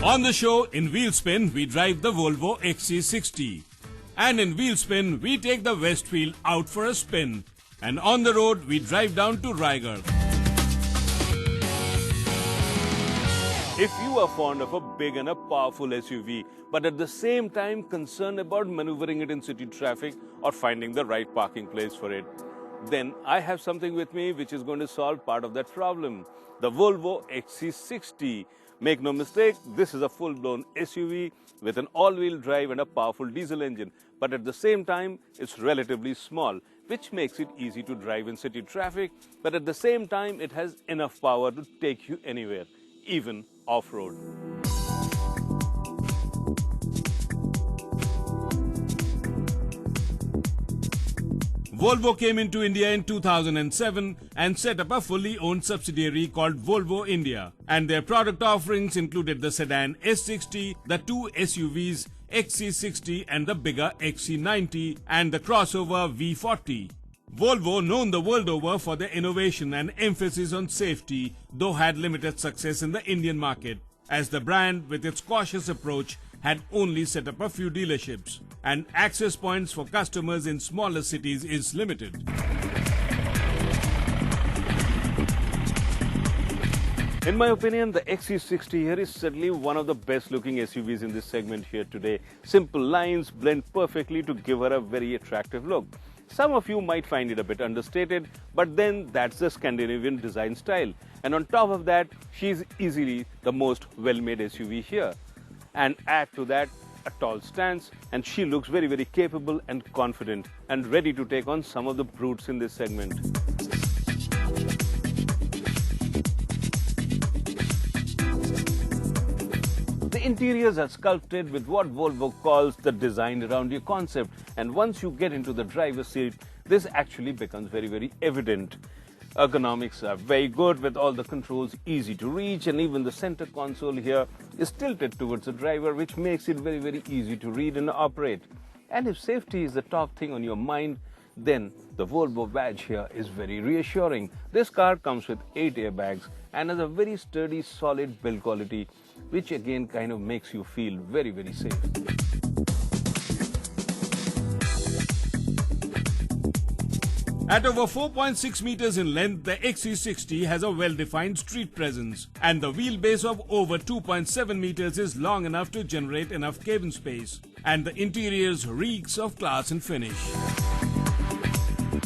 On the show, in Wheelspin, we drive the Volvo XC60. And in Wheelspin, we take the Westfield out for a spin. And on the road, we drive down to Raigad. If you are fond of a big and a powerful SUV, but at the same time concerned about maneuvering it in city traffic or finding the right parking place for it, then I have something with me which is going to solve part of that problem. The Volvo XC60. Make no mistake, this is a full-blown SUV with an all-wheel drive and a powerful diesel engine. But at the same time, it's relatively small, which makes it easy to drive in city traffic. But at the same time, it has enough power to take you anywhere, even off-road. Volvo came into India in 2007 and set up a fully owned subsidiary called Volvo India. And their product offerings included the sedan S60, the two SUVs XC60 and the bigger XC90 and the crossover V40. Volvo, known the world over for their innovation and emphasis on safety, though had limited success in the Indian market, as the brand, with its cautious approach, had only set up a few dealerships, and access points for customers in smaller cities is limited. In my opinion, the XC60 here is certainly one of the best looking SUVs in this segment here today. Simple lines blend perfectly to give her a very attractive look. Some of you might find it a bit understated, but then that's the Scandinavian design style. And on top of that, she's easily the most well-made SUV here. And add to that a tall stance, and she looks very, very capable and confident and ready to take on some of the brutes in this segment. The interiors are sculpted with what Volvo calls the design around you concept, and once you get into the driver's seat, this actually becomes very, very evident. Ergonomics are very good with all the controls easy to reach, and even the center console here is tilted towards the driver, which makes it very, very easy to read and operate. And if safety is the top thing on your mind, then the Volvo badge here is very reassuring. This car comes with 8 airbags and has a very sturdy, solid build quality, which again kind of makes you feel very, very safe. At over 4.6 meters in length, the XC60 has a well-defined street presence, and the wheelbase of over 2.7 meters is long enough to generate enough cabin space, and the interiors reeks of class and finish.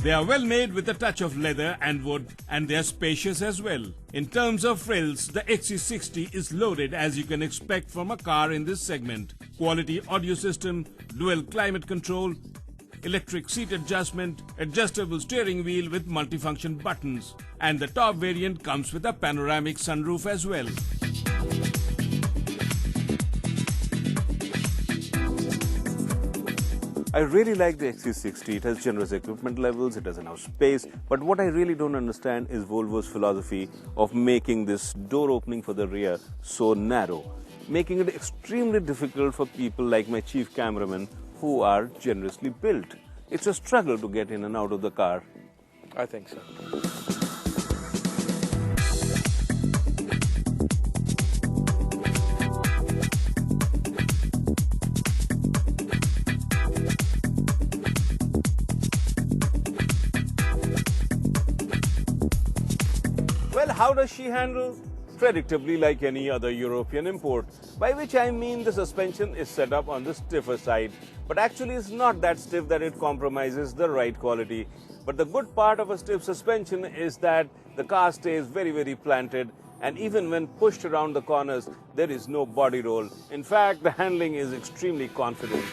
They are well made with a touch of leather and wood, and they are spacious as well. In terms of frills, the XC60 is loaded as you can expect from a car in this segment. Quality audio system, dual climate control, electric seat adjustment, adjustable steering wheel with multifunction buttons, and the top variant comes with a panoramic sunroof as well. I really like the XC60. It has generous equipment levels, it has enough space, but what I really don't understand is Volvo's philosophy of making this door opening for the rear so narrow, making it extremely difficult for people like my chief cameraman who are generously built. It's a struggle to get in and out of the car. I think so. Well, how does she handle? Predictably like any other European import, by which I mean the suspension is set up on the stiffer side, but actually it's not that stiff that it compromises the ride quality. But the good part of a stiff suspension is that the car stays very, very planted, and even when pushed around the corners, there is no body roll. In fact, the handling is extremely confident.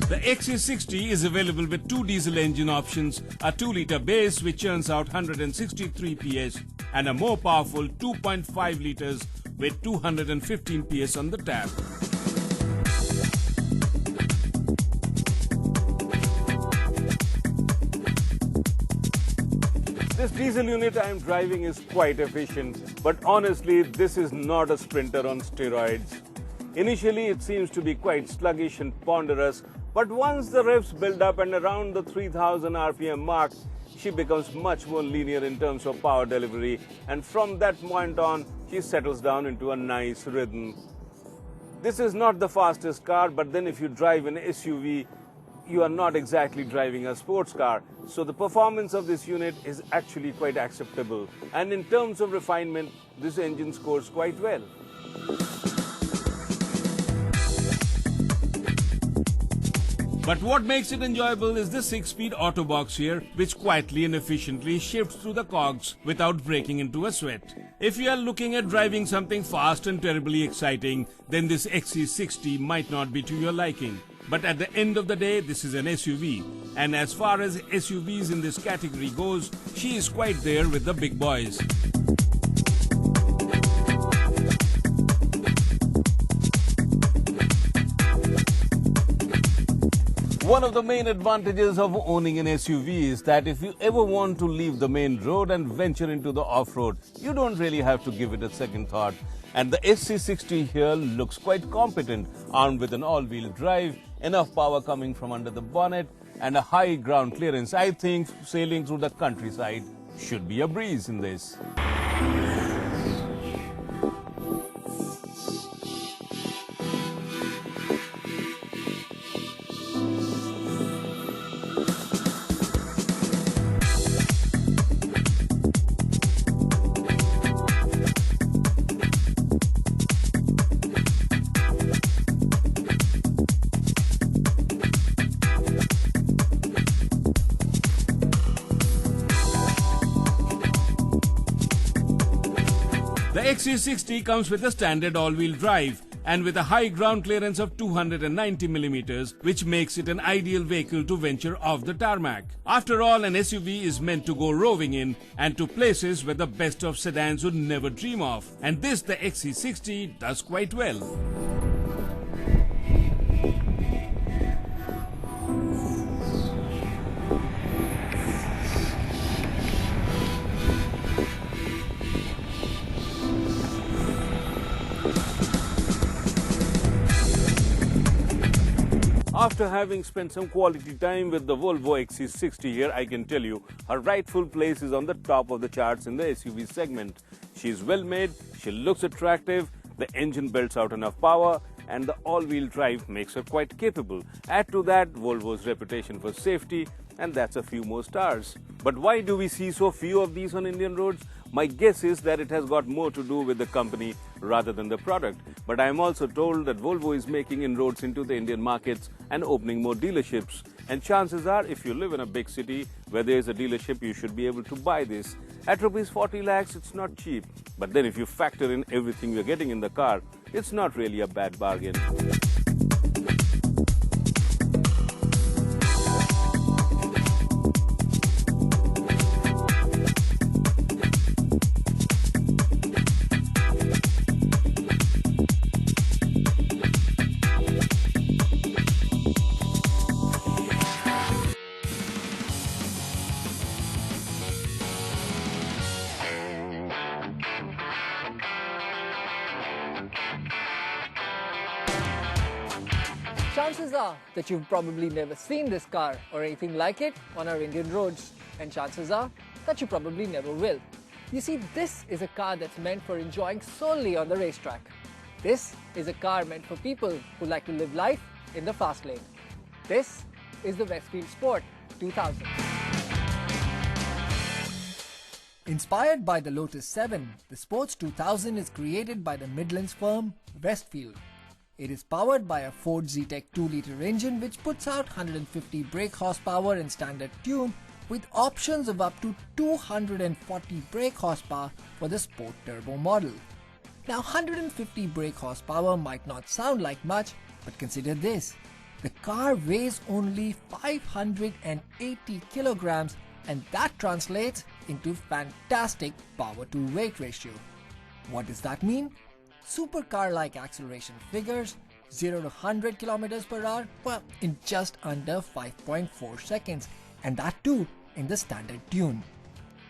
The XC60 is available with 2 diesel engine options, a 2-litre base which churns out 163 PS and a more powerful 2.5 litres with 215 PS on the tap. This diesel unit I am driving is quite efficient, but honestly this is not a sprinter on steroids. Initially it seems to be quite sluggish and ponderous, but once the revs build up and around the 3000 RPM mark, she becomes much more linear in terms of power delivery, and from that point on, she settles down into a nice rhythm. This is not the fastest car, but then if you drive an SUV, you are not exactly driving a sports car. So the performance of this unit is actually quite acceptable. And in terms of refinement, this engine scores quite well. But what makes it enjoyable is the 6-speed auto box here, which quietly and efficiently shifts through the cogs without breaking into a sweat. If you are looking at driving something fast and terribly exciting, then this XC60 might not be to your liking. But at the end of the day, this is an SUV. And as far as SUVs in this category goes, she is quite there with the big boys. One of the main advantages of owning an SUV is that if you ever want to leave the main road and venture into the off-road, you don't really have to give it a second thought. And the XC60 here looks quite competent, armed with an all-wheel drive, enough power coming from under the bonnet, and a high ground clearance. I think sailing through the countryside should be a breeze in this. The XC60 comes with a standard all-wheel drive and with a high ground clearance of 290mm, which makes it an ideal vehicle to venture off the tarmac. After all, an SUV is meant to go roving in and to places where the best of sedans would never dream of. And this, the XC60, does quite well. After having spent some quality time with the Volvo XC60 here, I can tell you her rightful place is on the top of the charts in the SUV segment. She is well made, she looks attractive, the engine belts out enough power, and the all-wheel drive makes her quite capable. Add to that Volvo's reputation for safety, and that's a few more stars. But why do we see so few of these on Indian roads? My guess is that it has got more to do with the company rather than the product. But I am also told that Volvo is making inroads into the Indian markets and opening more dealerships. And chances are, if you live in a big city where there is a dealership, you should be able to buy this. At rupees 40 lakhs, it's not cheap. But then if you factor in everything you're getting in the car, it's not really a bad bargain. Chances are that you've probably never seen this car or anything like it on our Indian roads, and chances are that you probably never will. You see, this is a car that's meant for enjoying solely on the racetrack. This is a car meant for people who like to live life in the fast lane. This is the Westfield Sport 2000. Inspired by the Lotus 7, the Sports 2000 is created by the Midlands firm Westfield. It is powered by a Ford Zetec 2-litre engine which puts out 150 brake horsepower in standard tune with options of up to 240 brake horsepower for the Sport Turbo model. Now 150 brake horsepower might not sound like much, but consider this. The car weighs only 580 kilograms, and that translates into fantastic power to weight ratio. What does that mean? Supercar-like acceleration figures, 0 to 100 km per hour, well, in just under 5.4 seconds, and that too in the standard tune.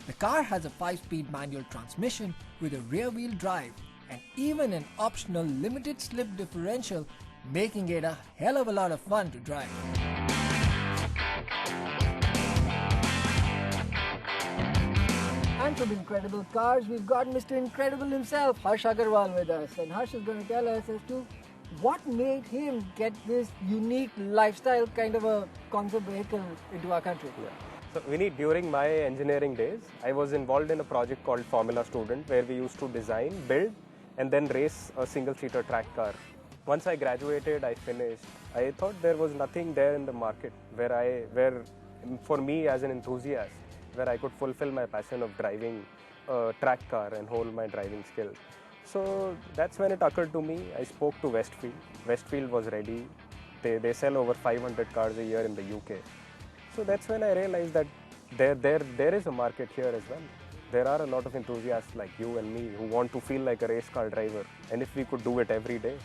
The car has a 5-speed manual transmission with a rear-wheel drive and even an optional limited slip differential, making it a hell of a lot of fun to drive. And from Incredible Cars, we've got Mr. Incredible himself, Harsh Agarwal, with us. And Harsh is going to tell us as to what made him get this unique lifestyle kind of a concept vehicle into our country. Yeah. So Vinny, during my engineering days, I was involved in a project called Formula Student, where we used to design, build, and then race a single-seater track car. Once I graduated, I finished. I thought there was nothing there in the market where for me as an enthusiast, where I could fulfill my passion of driving a track car and hold my driving skills. So that's when it occurred to me. I spoke to Westfield. Westfield was ready. They sell over 500 cars a year in the UK. So that's when I realized that there is a market here as well. There are a lot of enthusiasts like you and me who want to feel like a race car driver. And if we could do it every day,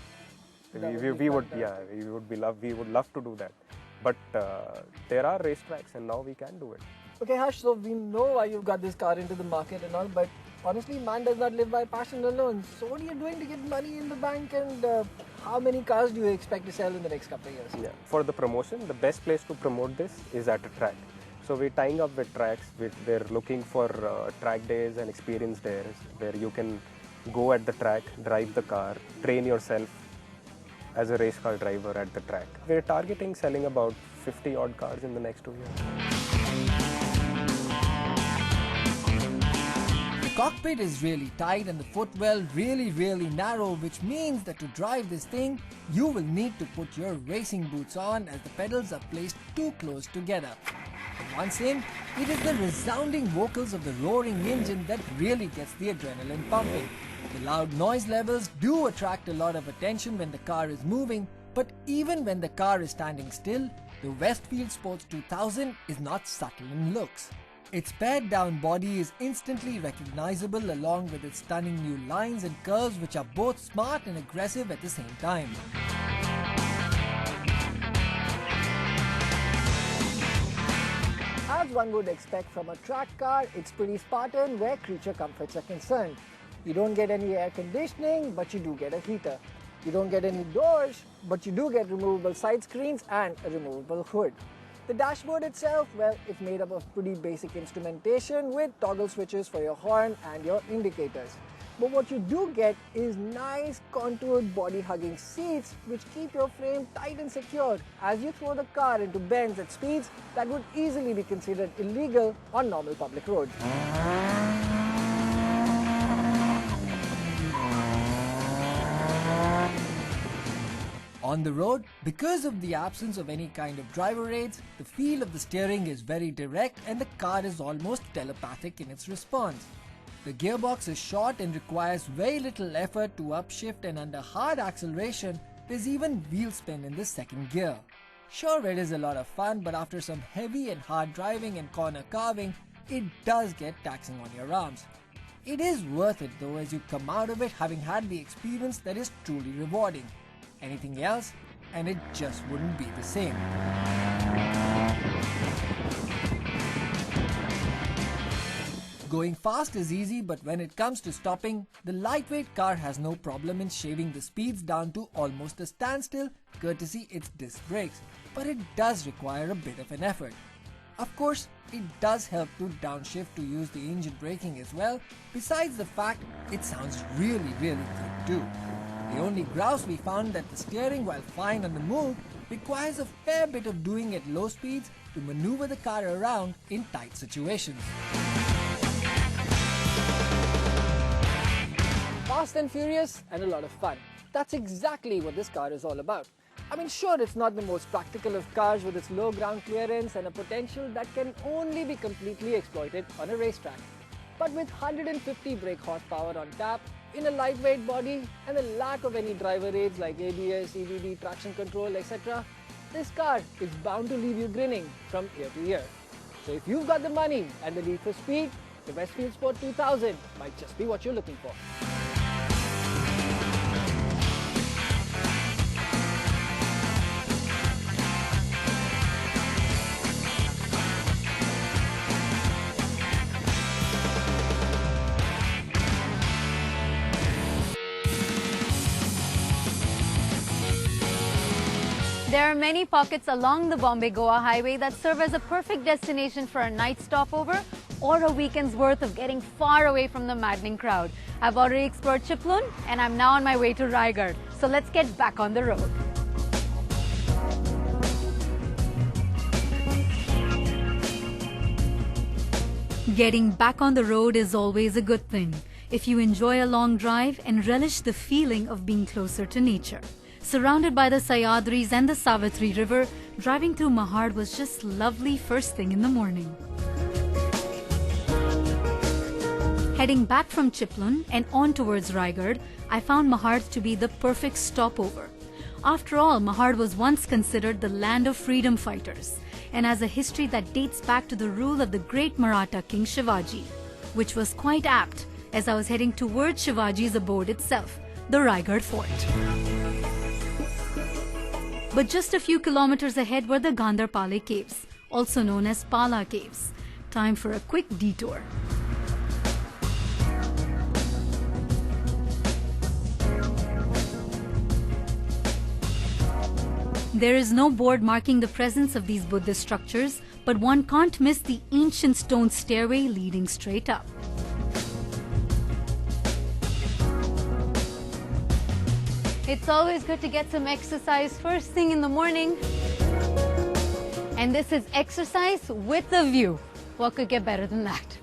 we would love to do that. But there are racetracks and now we can do it. Okay, Harsh, so we know why you've got this car into the market and all, but honestly, man does not live by passion alone. So what are you doing to get money in the bank, and how many cars do you expect to sell in the next couple of years? Yeah. For the promotion, the best place to promote this is at a track. So we're tying up with tracks. We're looking for track days and experience days where you can go at the track, drive the car, train yourself as a race car driver at the track. We're targeting selling about 50 odd cars in the next 2 years. The cockpit is really tight and the footwell really narrow, which means that to drive this thing, you will need to put your racing boots on as the pedals are placed too close together. But once in, it is the resounding vocals of the roaring engine that really gets the adrenaline pumping. The loud noise levels do attract a lot of attention when the car is moving, but even when the car is standing still, the Westfield Sport 2000 is not subtle in looks. Its pared-down body is instantly recognizable along with its stunning new lines and curves, which are both smart and aggressive at the same time. As one would expect from a track car, it's pretty Spartan where creature comforts are concerned. You don't get any air conditioning, but you do get a heater. You don't get any doors, but you do get removable side screens and a removable hood. The dashboard itself, well, it's made up of pretty basic instrumentation with toggle switches for your horn and your indicators. But what you do get is nice contoured body-hugging seats which keep your frame tight and secure as you throw the car into bends at speeds that would easily be considered illegal on normal public roads. On the road, because of the absence of any kind of driver aids, the feel of the steering is very direct and the car is almost telepathic in its response. The gearbox is short and requires very little effort to upshift, and under hard acceleration, there's even wheel spin in the second gear. Sure, it is a lot of fun, but after some heavy and hard driving and corner carving, it does get taxing on your arms. It is worth it though, as you come out of it having had the experience that is truly rewarding. Anything else, and it just wouldn't be the same. Going fast is easy, but when it comes to stopping, the lightweight car has no problem in shaving the speeds down to almost a standstill, courtesy its disc brakes. But it does require a bit of an effort. Of course, it does help to downshift to use the engine braking as well, besides the fact it sounds really good too. The only grouse we found that the steering, while fine on the move, requires a fair bit of doing at low speeds to maneuver the car around in tight situations. Fast and furious and a lot of fun. That's exactly what this car is all about. I mean, sure, it's not the most practical of cars with its low ground clearance and a potential that can only be completely exploited on a racetrack. But with 150 brake horsepower on tap, in a lightweight body, and the lack of any driver aids like ABS, EBD, traction control, etc., this car is bound to leave you grinning from ear to ear. So if you've got the money and the need for speed, the Westfield Sport 2000 might just be what you're looking for. There are many pockets along the Bombay-Goa highway that serve as a perfect destination for a night stopover or a weekend's worth of getting far away from the maddening crowd. I've already explored Chiplun and I'm now on my way to Raigad. So let's get back on the road. Getting back on the road is always a good thing if you enjoy a long drive and relish the feeling of being closer to nature. Surrounded by the Sayadris and the Savitri River, driving through Mahad was just lovely first thing in the morning. Heading back from Chiplun and on towards Raigad, I found Mahad to be the perfect stopover. After all, Mahad was once considered the land of freedom fighters and has a history that dates back to the rule of the great Maratha king Shivaji, which was quite apt as I was heading towards Shivaji's abode itself, the Raigad Fort. But just a few kilometers ahead were the Gandharpale Caves, also known as Pala Caves. Time for a quick detour. There is no board marking the presence of these Buddhist structures, but one can't miss the ancient stone stairway leading straight up. It's always good to get some exercise first thing in the morning. And this is exercise with a view. What could get better than that?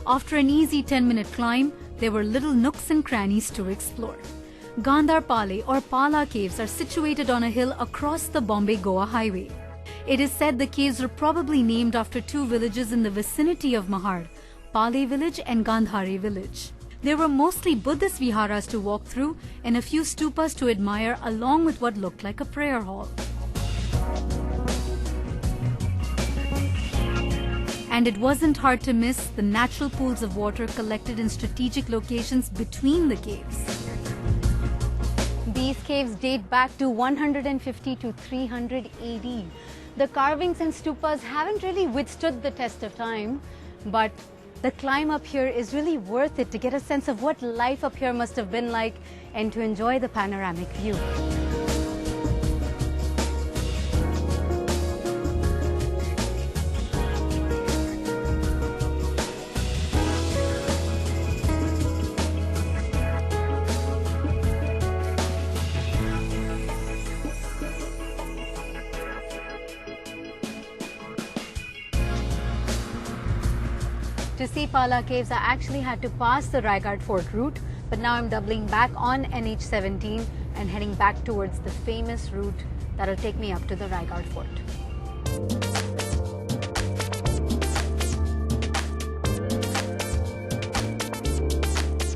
After an easy 10-minute climb, there were little nooks and crannies to explore. Gandharpale or Pala Caves are situated on a hill across the Bombay-Goa highway. It is said the caves were probably named after two villages in the vicinity of Mahad, Pale village and Gandhari village. There were mostly Buddhist viharas to walk through and a few stupas to admire along with what looked like a prayer hall. And it wasn't hard to miss the natural pools of water collected in strategic locations between the caves. These caves date back to 150 to 300 AD. The carvings and stupas haven't really withstood the test of time, but the climb up here is really worth it to get a sense of what life up here must have been like and to enjoy the panoramic view. To see Pala Caves, I actually had to pass the Raigad Fort route, but now I'm doubling back on NH17 and heading back towards the famous route that'll take me up to the Raigad Fort.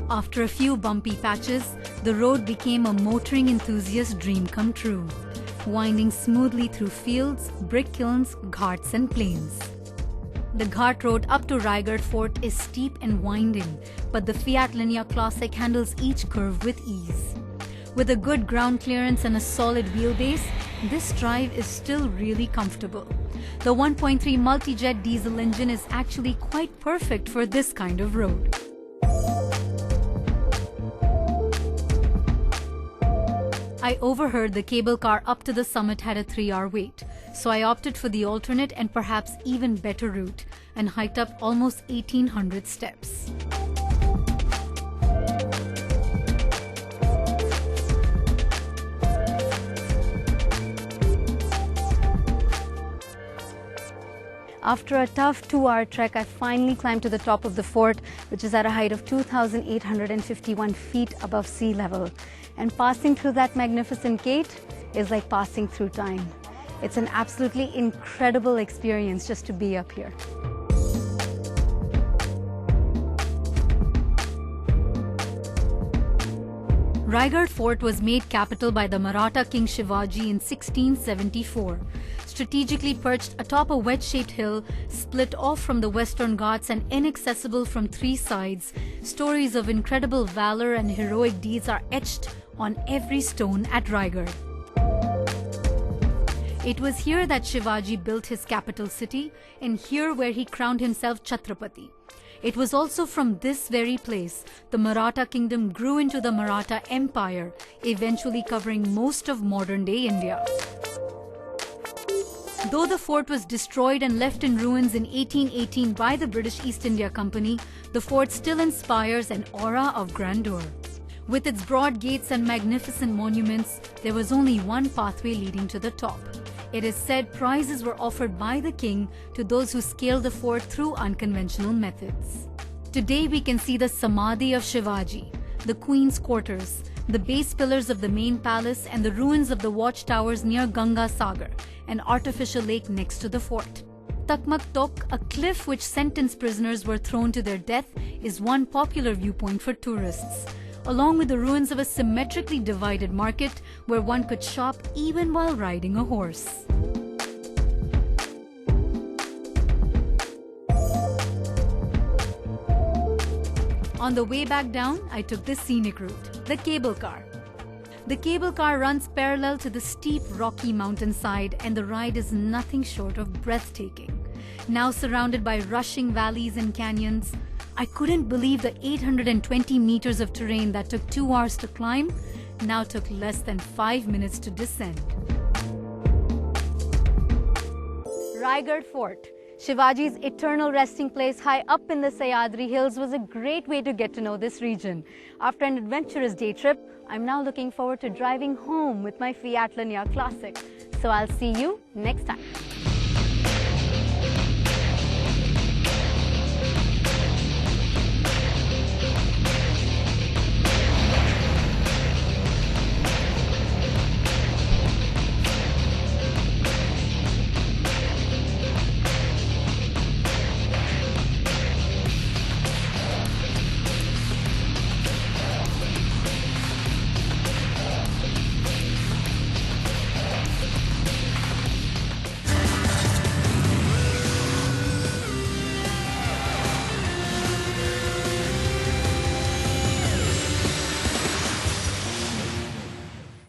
After a few bumpy patches, the road became a motoring enthusiast's dream come true, winding smoothly through fields, brick kilns, ghats and plains. The Ghat road up to Raigad Fort is steep and winding, but the Fiat Linea Classic handles each curve with ease. With a good ground clearance and a solid wheelbase, this drive is still really comfortable. The 1.3 multi-jet diesel engine is actually quite perfect for this kind of road. I overheard the cable car up to the summit had a 3-hour wait, so I opted for the alternate and perhaps even better route and hiked up almost 1800 steps. After a tough 2-hour trek, I finally climbed to the top of the fort, which is at a height of 2,851 feet above sea level. And passing through that magnificent gate is like passing through time. It's an absolutely incredible experience just to be up here. Raigad Fort was made capital by the Maratha king Shivaji in 1674. Strategically perched atop a wedge-shaped hill, split off from the Western Ghats and inaccessible from 3 sides, stories of incredible valor and heroic deeds are etched on every stone at Raigad. It was here that Shivaji built his capital city, and here where he crowned himself Chhatrapati. It was also from this very place the Maratha kingdom grew into the Maratha Empire, eventually covering most of modern-day India. Though the fort was destroyed and left in ruins in 1818 by the British East India Company, the fort still inspires an aura of grandeur. With its broad gates and magnificent monuments, there was only one pathway leading to the top. It is said prizes were offered by the king to those who scaled the fort through unconventional methods. Today we can see the Samadhi of Shivaji, the Queen's quarters, the base pillars of the main palace and the ruins of the watchtowers near Ganga Sagar, an artificial lake next to the fort. Takmak Tok, a cliff which sentenced prisoners were thrown to their death, is one popular viewpoint for tourists, along with the ruins of a symmetrically divided market where one could shop even while riding a horse. On the way back down, I took the scenic route, the cable car. The cable car runs parallel to the steep rocky mountainside and the ride is nothing short of breathtaking. Now surrounded by rushing valleys and canyons, I couldn't believe the 820 meters of terrain that took 2 hours to climb now took less than 5 minutes to descend. Raigad Fort, Shivaji's eternal resting place high up in the Sahyadri Hills, was a great way to get to know this region. After an adventurous day trip, I'm now looking forward to driving home with my Fiat Linea Classic. So I'll see you next time.